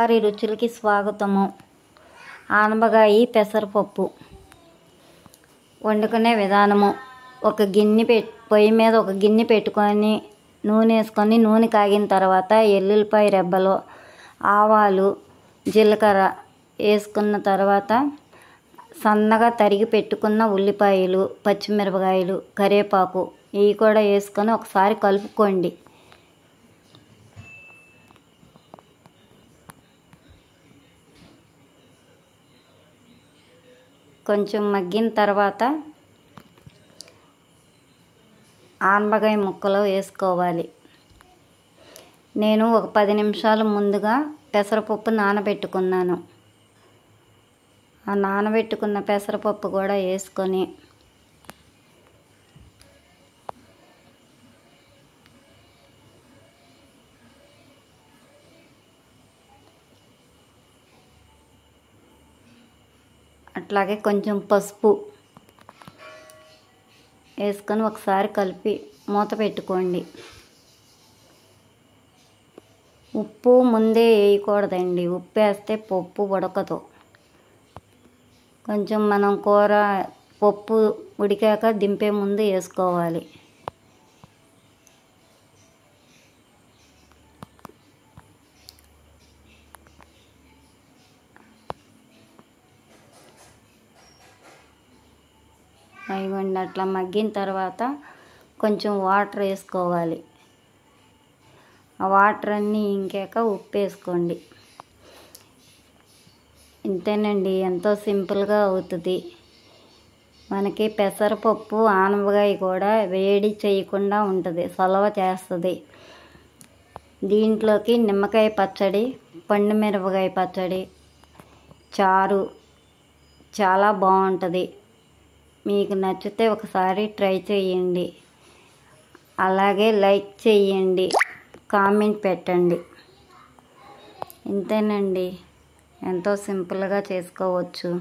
వారి రుచులకి స్వాగతము. ఆనపకాయ పెసరపప్పు వండుకునే విధానము. పొయ్యి మీద ఒక గిన్నె పెట్టుకొని నూనె వేసుకొని నూనె కాగిన తర్వాత ఎల్లుల్లిపాయ రెబ్బలు, ఆవాలు, జీలకర్ర వేసుకున్న తర్వాత సన్నగా తరిగి పెట్టుకున్న ఉల్లిపాయలు, పచ్చిమిరపకాయలు, కరివేపాకు ఇవి కూడా వేసుకొని ఒకసారి కలుపుకోండి. కొంచెం మగ్గిన తర్వాత ఆనపకాయ ముక్కలు వేసుకోవాలి. నేను ఒక 10 నిమిషాలు ముందుగా పెసరపప్పు నానబెట్టుకున్నాను. ఆ నానబెట్టుకున్న పెసరపప్పు కూడా వేసుకొని అట్లాగే కొంచెం పసుపు వేసుకొని ఒకసారి కలిపి మూత పెట్టుకోండి. ఉప్పు ముందే వేయకూడదండి, ఉప్పు వేస్తే పప్పు ఉడకదు. కొంచెం మనం పప్పు ఉడికాక దింపే ముందు వేసుకోవాలి. ఇవ్వండి, అట్లా మగ్గిన తర్వాత కొంచెం వాటర్ వేసుకోవాలి. ఆ వాటర్ అన్నీ ఇంకాక ఉప్పు వేసుకోండి. ఇంతేనండి, ఎంతో సింపుల్గా అవుతుంది. మనకి పెసరపప్పు ఆనపకాయ కూడా వేడి చేయకుండా ఉంటుంది, చలవ చేస్తుంది. దీంట్లోకి నిమ్మకాయ పచ్చడి, పండు మిరపకాయ పచ్చడి, చారు చాలా బాగుంటుంది. మీకు నచ్చితే ఒకసారి ట్రై చేయండి. అలాగే లైక్ చేయండి, కామెంట్ పెట్టండి. ఇంతేనండి, ఎంతో సింపుల్గా చేసుకోవచ్చు.